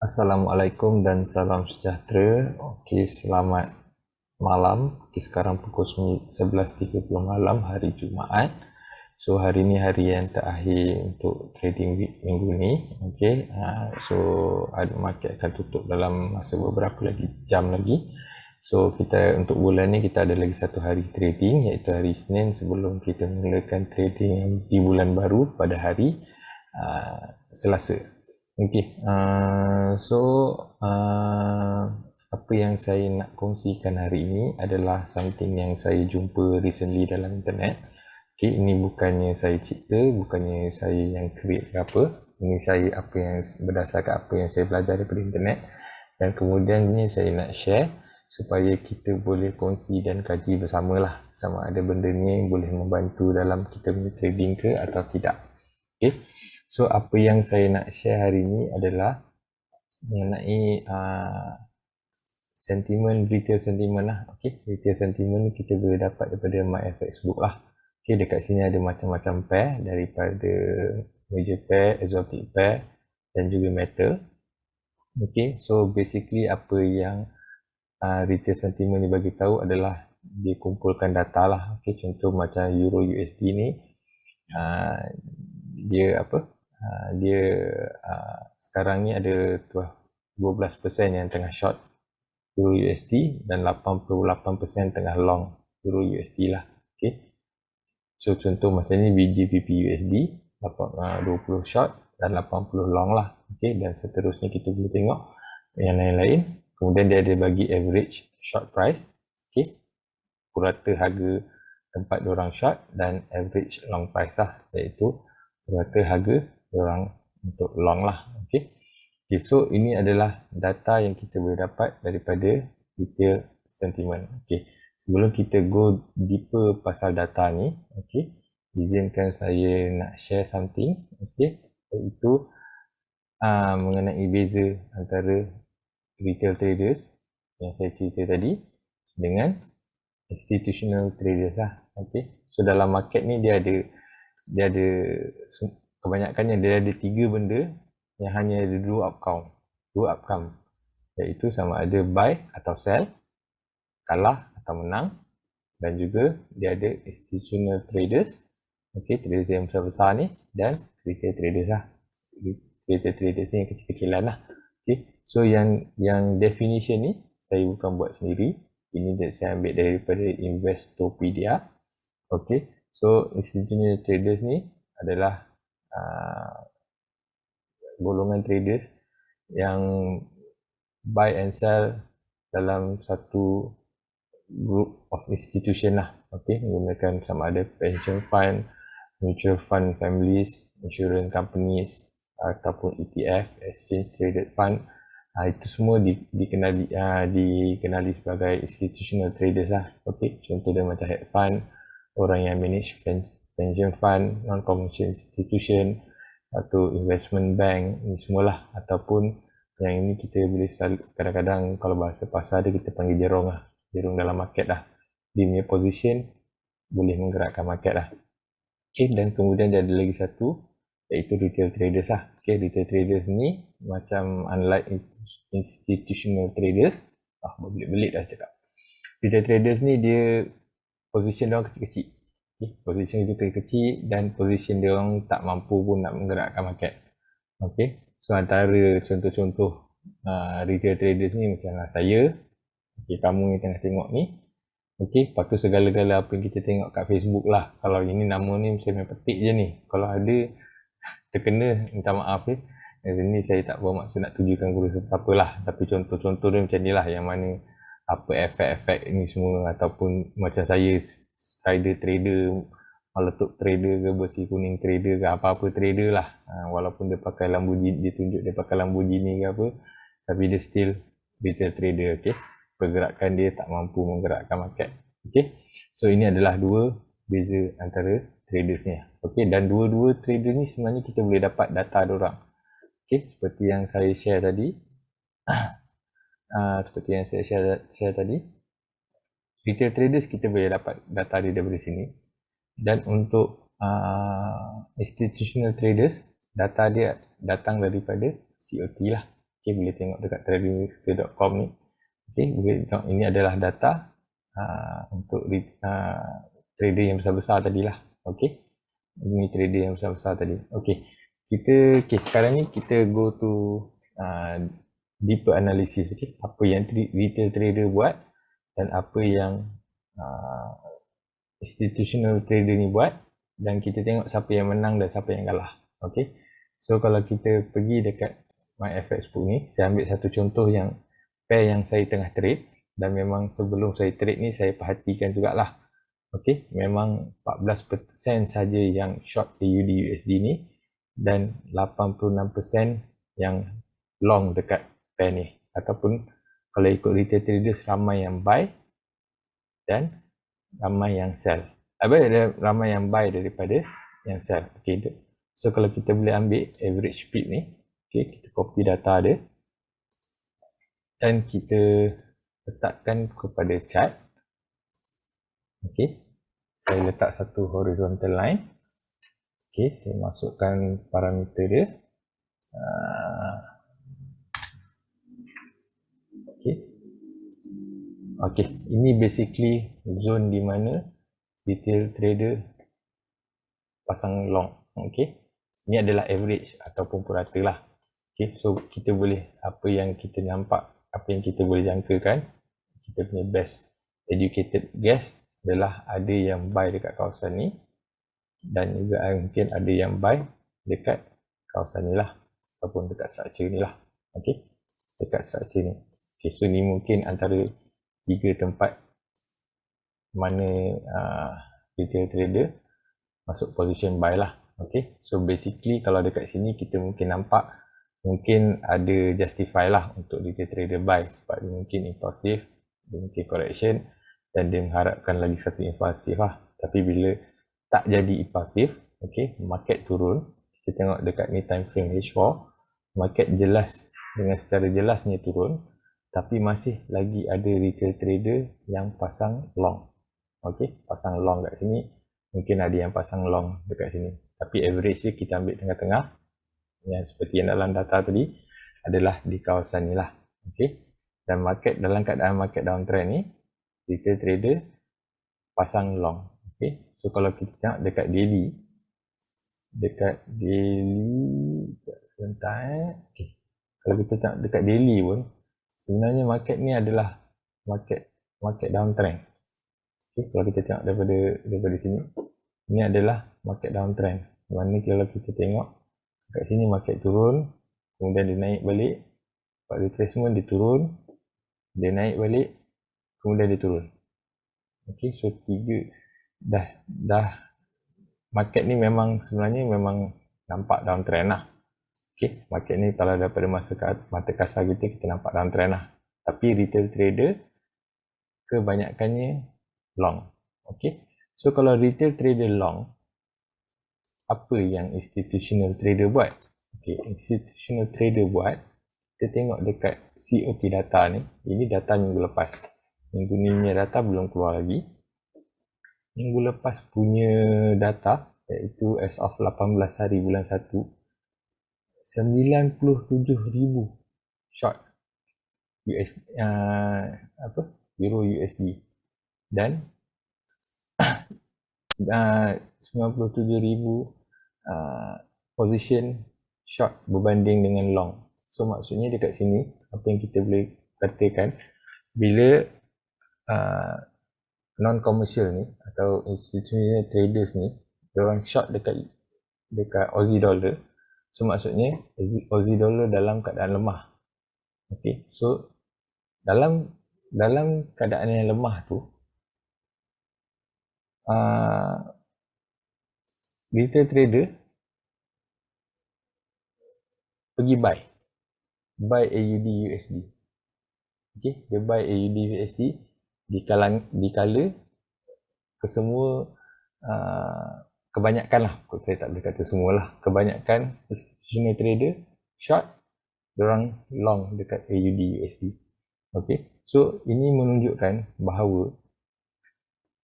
Assalamualaikum dan salam sejahtera. Okey, selamat malam. Okey, sekarang pukul 11.30 malam hari Jumaat. So hari ni hari yang terakhir untuk trading week minggu ni. Okey, so market akan tutup dalam masa beberapa jam lagi. So kita untuk bulan ni kita ada lagi satu hari trading, iaitu hari Isnin, sebelum kita mulakan trading di bulan baru pada hari Selasa. Okey, apa yang saya nak kongsikan hari ini adalah something yang saya jumpa recently dalam internet. Okey, ini bukannya saya cipta, bukannya saya yang create ke apa. Ini saya berdasarkan apa yang saya belajar daripada internet, dan kemudian ni saya nak share supaya kita boleh kongsi dan kaji bersamalah sama ada benda ni boleh membantu dalam kita punya trading ke atau tidak. Okey. So apa yang saya nak share hari ini adalah mengenai sentimen, retail sentiment lah. Okey, retail sentiment ni kita boleh dapat daripada MyFXbook lah. Okey, dekat sini ada macam-macam pair, daripada major pair, exotic pair dan juga metal. Okey, so basically apa yang retail sentiment ni bagi tahu adalah dia kumpulkan data lah. Okey, contoh macam Euro USD ni, dia sekarang ni ada 12% yang tengah short Euro USD dan 88% tengah long Euro USD lah. Okay. So contoh macam ni BGBP USD 20 short dan 80 long lah. Okay. Dan seterusnya kita boleh tengok yang lain-lain. Kemudian dia ada bagi average short price, okay, purata harga tempat diorang short, dan average long price lah, iaitu purata harga diorang untuk long lah. Okay. Okay, so ini adalah data yang kita boleh dapat daripada retail sentiment. Okay, sebelum kita go deeper pasal data ni, okay, izinkan saya nak share something, okay, iaitu mengenai beza antara retail traders yang saya cerita tadi dengan institutional traders lah. Okay, so dalam market ni dia ada kebanyakannya dia ada 3 benda yang hanya ada dua outcome, iaitu sama ada buy atau sell, kalah atau menang, dan juga dia ada institutional traders, okay, traders yang besar-besar ni, dan retail traders lah. Retail traders ni yang kecil-kecilan lah. Okay, so yang definition ni saya bukan buat sendiri, ini saya ambil daripada Investopedia. Okay, so institutional traders ni adalah golongan traders yang buy and sell dalam satu group of institution lah. Okay, menggunakan sama ada pension fund, mutual fund families, insurance companies, ataupun ETF, exchange traded fund. Itu semua dikenali sebagai institutional traders lah. Okay, contoh dia macam hedge fund, orang yang manage pension fund, non-commercial institution, atau investment bank, ni semualah. Ataupun yang ini kita boleh selalu, kadang-kadang kalau bahasa pasar dia kita panggil jerung lah, jerung dalam market lah. Dia punya position boleh menggerakkan market lah. Okay, dan kemudian dia ada lagi satu, iaitu retail traders lah. Okay, retail traders ni macam unlike institutional traders, belit-belit dah cakap. Retail traders ni dia position dia orang kecil-kecil. Okay, position dia kecil dan position dia orang tak mampu pun nak menggerakkan market. Okay, so antara contoh-contoh retail traders ni macamlah saya, okay, kamu yang tengah tengok ni. Okay, lepas tu segala-gala apa yang kita tengok kat Facebook lah. Kalau ini nama ni saya main petik je ni. Kalau ada terkena, minta maaf ya. Ini saya tak bermaksud nak tujukan guru siapa lah. Tapi contoh-contoh dia macam ni lah, yang mana apa efek-efek ni semua, ataupun macam saya trader, meletup trader ke, bersih kuning trader ke, apa-apa trader lah. Walaupun dia pakai Lamborghini, dia tunjuk dia pakai Lamborghini ke apa, tapi dia still retail trader. Okay, pergerakan dia tak mampu menggerakkan market. Okay, so ini adalah dua beza antara traders ni. Okay, dan dua-dua trader ni sebenarnya kita boleh dapat data diorang. Okay, seperti yang saya share tadi, retail traders kita boleh dapat data dia daripada sini. Dan untuk institutional traders, data dia datang daripada COT lah. Okay, boleh tengok dekat tradingvista.com ni. Okay, boleh tengok ini adalah data untuk trader yang besar-besar tadi lah. Okay, ini trader yang besar-besar tadi. Okay, sekarang ni kita go to deeper analysis. Okay, apa yang retail trader buat dan apa yang institutional trader ni buat, dan kita tengok siapa yang menang dan siapa yang kalah. Okay, so kalau kita pergi dekat MyFXbook ni, saya ambil satu contoh yang pair yang saya tengah trade, dan memang sebelum saya trade ni saya perhatikan jugalah. Okay, memang 14% saja yang short AUD USD ni dan 86% yang long dekat pair ni, ataupun kalau ikut retail traders ramai yang buy dan ramai yang sell. Ramai yang buy daripada yang sell. Okay, so kalau kita boleh ambil average speed ni, okay, kita copy data dia dan kita letakkan kepada chart. Okay, saya letak satu horizontal line. Okay, saya masukkan parameter dia. Okay, ini basically zone di mana retail trader pasang long. Okay, ini adalah average ataupun purata lah. Okay, so kita boleh, apa yang kita nampak, apa yang kita boleh jangkakan, kita punya best educated guess adalah ada yang buy dekat kawasan ni dan juga mungkin ada yang buy dekat kawasan ni lah, ataupun dekat structure ni lah. Okay, dekat structure ni. Okay, so ni mungkin antara 3 tempat mana retail trader masuk position buy lah. Okay, so basically kalau dekat sini kita mungkin nampak mungkin ada justify lah untuk retail trader buy, sebab dia mungkin impulsif, dia mungkin correction dan dia mengharapkan lagi satu impulsif lah. Tapi bila tak jadi impulsif, okay, market turun, kita tengok dekat ni time frame H4, market jelas, dengan secara jelasnya turun, tapi masih lagi ada retail trader yang pasang long. Okay, pasang long kat sini, mungkin ada yang pasang long dekat sini, tapi average dia kita ambil tengah-tengah, yang seperti yang dalam data tadi adalah di kawasan ni lah. Okay, dan market dalam keadaan market downtrend ni, retail trader pasang long. Okay, so kalau kita tengok dekat daily, sebentar, okay, kalau kita tengok dekat daily pun sebenarnya market ni adalah market downtrend. Okay, kalau kita tengok daripada sini, ini adalah market downtrend. Mana kalau kita tengok kat sini market turun, kemudian dia naik balik, buat retracement, dia turun, dia naik balik, kemudian dia turun. Okay, so 3 dah market ni memang sebenarnya memang nampak downtrend lah. Okay, market ni kalau daripada mata kasar kita nampak downtrend lah. Tapi retail trader kebanyakannya long. Okay, so kalau retail trader long, apa yang institutional trader buat? Okay, institutional trader buat, kita tengok dekat COP data ni, ini data minggu lepas. Minggu ni punya data belum keluar lagi. Minggu lepas punya data, iaitu as of 18 hari bulan 1, 97,000 short Euro USD dan 97,000 position short berbanding dengan long. So maksudnya dekat sini, apa yang kita boleh katakan, bila non-commercial ni atau institutional traders ni, diorang short dekat Aussie dollar, so maksudnya Aussie dollar dalam keadaan lemah. Okay, so dalam keadaan yang lemah tu, retail trader pergi buy AUD USD. Okay, dia buy AUD USD di kala kesemua, kebanyakan lah, saya tak boleh kata semua lah, kebanyakan institutional trader short, diorang long dekat AUD USD. Okay, so ini menunjukkan bahawa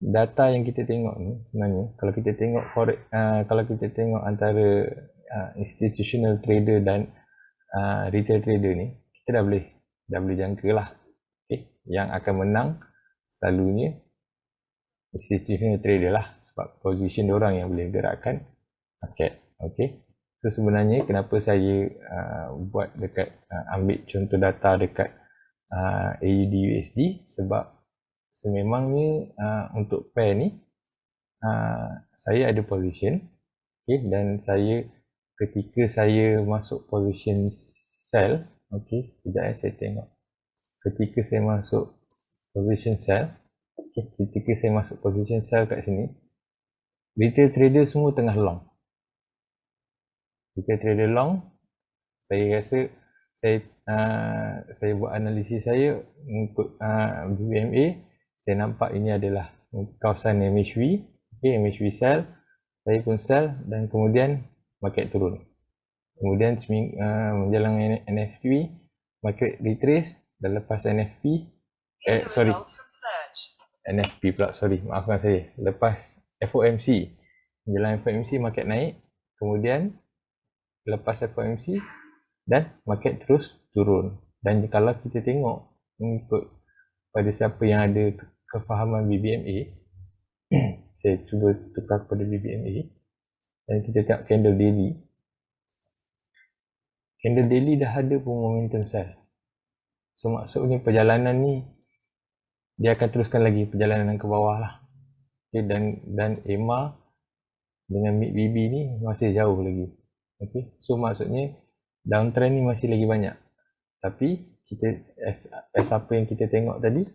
data yang kita tengok ni sebenarnya, kalau kita tengok kalau kita tengok antara institutional trader dan retail trader ni, kita dah boleh jangka lah. Okay. Yang akan menang selalunya institutional trader lah, sebab position diorang yang boleh gerakkan market. Okay. So sebenarnya kenapa saya buat dekat ambil contoh data dekat AUD USD, sebab sememangnya untuk pair ni saya ada position, okay, dan saya ketika saya masuk position sell, okay, sekejap saya tengok. Ketika saya masuk position sell, okay, ketika saya masuk position sell kat sini, retail trader semua tengah long. Retail trader long, saya rasa saya buat analisis saya untuk BBMA, saya nampak ini adalah kawasan MHV, okay, MHV sell, saya pun sell, dan kemudian market turun. Kemudian menjelang NFP, market retrace, dan lepas NFP, NFP pula, maafkan saya, lepas FOMC, menjelang FOMC market naik, kemudian lepas FOMC dan market terus turun. Dan kalau kita tengok mengikut pada siapa yang ada kefahaman BBMA, saya cuba tukar kepada BBMA dan kita tengok candle daily. Candle daily dah ada pun momentum sell. So maksudnya perjalanan ni dia akan teruskan lagi perjalanan ke bawah lah. Okay, dan EMA dengan mid BB ni masih jauh lagi. Okay, so maksudnya downtrend ni masih lagi banyak. Tapi kita as apa yang kita tengok tadi,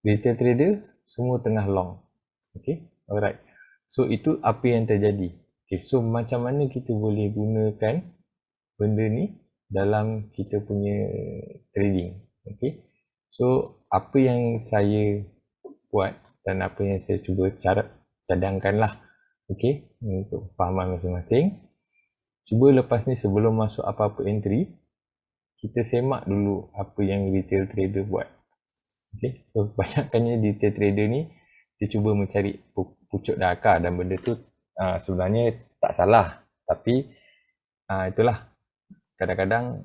retail trader semua tengah long. Okay, alright. So itu apa yang terjadi. Okay, so macam mana kita boleh gunakan benda ni dalam kita punya trading. Okay, so apa yang saya buat dan apa yang saya cuba cadangkan lah, okay, untuk fahaman masing-masing. Cuba lepas ni sebelum masuk apa-apa entry, kita semak dulu apa yang retail trader buat. Okay, so banyakkannya retail trader ni dia cuba mencari pucuk dan akar, dan benda tu sebenarnya tak salah, tapi itulah, kadang-kadang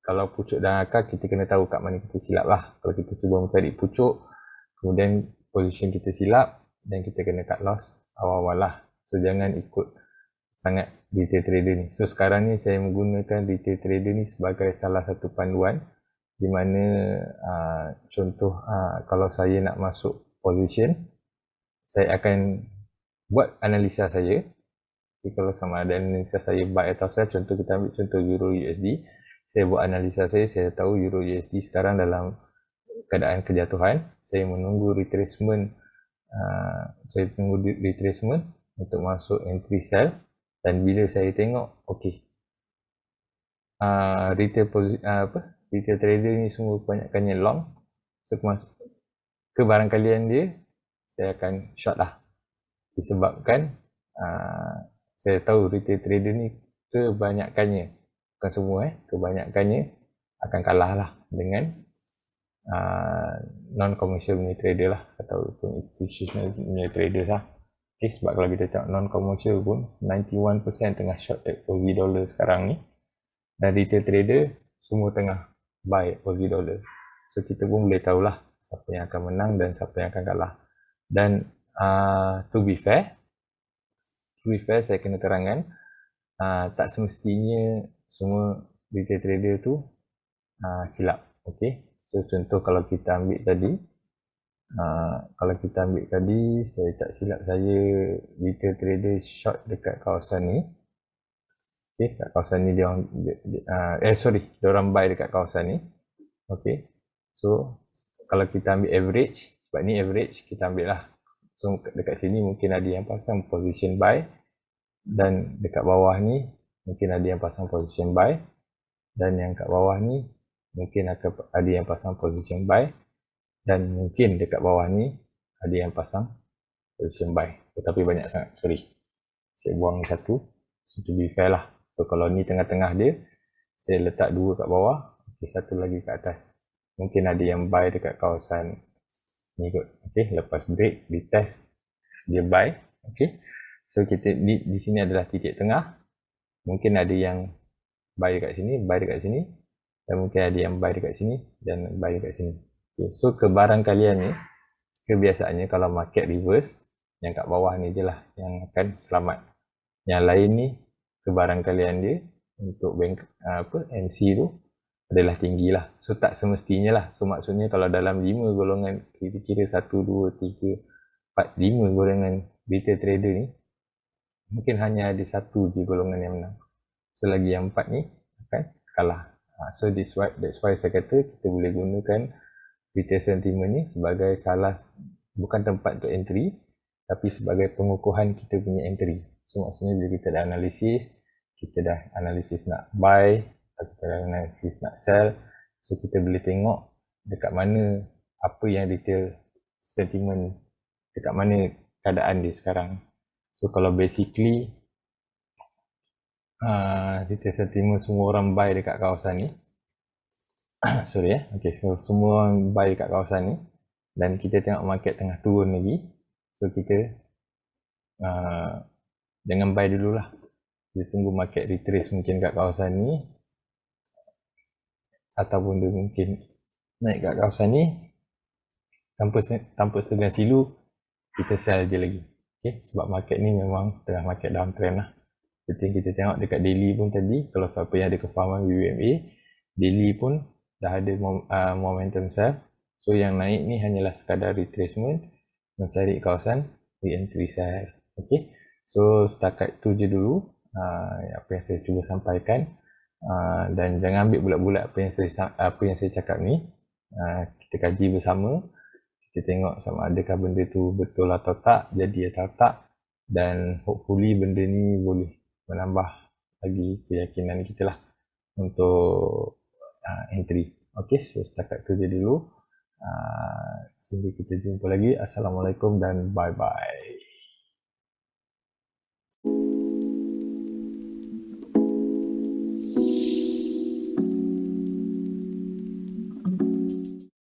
kalau pucuk dan akar kita kena tahu kat mana kita silap lah. Kalau kita cuba mencari pucuk, kemudian position kita silap, dan kita kena cut loss awal-awal lah. So jangan ikut sangat retail trader ni. So sekarang ni saya menggunakan retail trader ni sebagai salah satu panduan, di mana contoh kalau saya nak masuk position, saya akan buat analisa saya. Jadi kalau sama ada analisa saya buy atau sell, contoh kita ambil contoh Euro USD, saya buat analisa saya tahu Euro USD sekarang dalam keadaan kejatuhan, saya menunggu retracement, untuk masuk entry sell. Dan bila saya tengok okey, retail trader ni semua kebanyakannya long, so kebarangkalian dia saya akan short lah, disebabkan saya tahu retail trader ni kebanyakannya, bukan semua kebanyakannya akan kalah lah dengan non-commercial punya trader lah, ataupun institutional punya trader lah. Okay, sebab kalau kita tengok non-commercial pun 91% tengah short Aussie dollar sekarang ni, dan retail trader semua tengah buy Aussie dollar. So kita pun boleh tahulah siapa yang akan menang dan siapa yang akan kalah. Dan to be fair, saya kena terangkan, tak semestinya semua retail trader tu silap. Okay, so contoh kalau kita ambil tadi, saya tak silap saya retail trader short dekat kawasan ni. Okay, kat kawasan ni dia orang buy dekat kawasan ni. Okay, so kalau kita ambil average, sebab ni average, kita ambil lah. So dekat sini mungkin ada yang pasang position buy, dan dekat bawah ni mungkin ada yang pasang position buy, dan yang kat bawah ni mungkin akan ada yang pasang position buy, dan mungkin dekat bawah ni ada yang pasang position buy. Tetapi banyak sangat, saya buang satu, so to be fair lah. So kalau ni tengah-tengah dia, saya letak dua kat bawah, okay, satu lagi kat atas. Mungkin ada yang buy dekat kawasan ni kot. Okay, lepas break, di test, dia buy. Okay, so kita di sini adalah titik tengah. Mungkin ada yang buy dekat sini, buy dekat sini, dan mungkin ada yang buy dekat sini dan buy dekat sini. Okay. So ke barang kalian ni, kebiasaannya kalau market reverse, yang kat bawah ni je lah yang akan selamat. Yang lain ni ke barang kalian dia untuk bank MC tu adalah tinggi lah. So tak semestinya lah. So maksudnya kalau dalam 5 golongan, kita kira 1, 2, 3, 4, 5 golongan retail trader ni, mungkin hanya ada 1 je golongan yang menang. So lagi yang 4 ni akan kalah. So that's why saya kata kita boleh gunakan retail sentiment ni sebagai bukan tempat untuk entry, tapi sebagai pengukuhan kita punya entry. So maksudnya bila kita dah analisis nak buy, kita dah analisis nak sell, so kita boleh tengok dekat mana apa yang retail sentiment, dekat mana keadaan dia sekarang. So kalau basically retail sentiment semua orang buy dekat kawasan ni sorry okay, so semua orang buy dekat kawasan ni dan kita tengok market tengah turun lagi, so kita jangan buy dululah, kita tunggu market retrace mungkin kat kawasan ni, ataupun dia mungkin naik kat kawasan ni, tanpa segan silu kita sell je lagi. Okay, sebab market ni memang tengah market downtrend lah. Seperti kita tengok dekat daily pun tadi, kalau siapa yang ada kefahaman WMA, daily pun dah ada momentum sell. So yang naik ni hanyalah sekadar retracement, mencari kawasan re-entry sell. Okay, so setakat tu je dulu apa yang saya cuba sampaikan, dan jangan ambil bulat-bulat apa yang saya cakap ni. Kita kaji bersama, kita tengok sama adakah benda tu betul atau tak, jadi atau tak, dan hopefully benda ni boleh menambah lagi keyakinan kita lah untuk entry. Okay, so setakat tu je dulu. Sehingga kita jumpa lagi. Assalamualaikum dan bye-bye.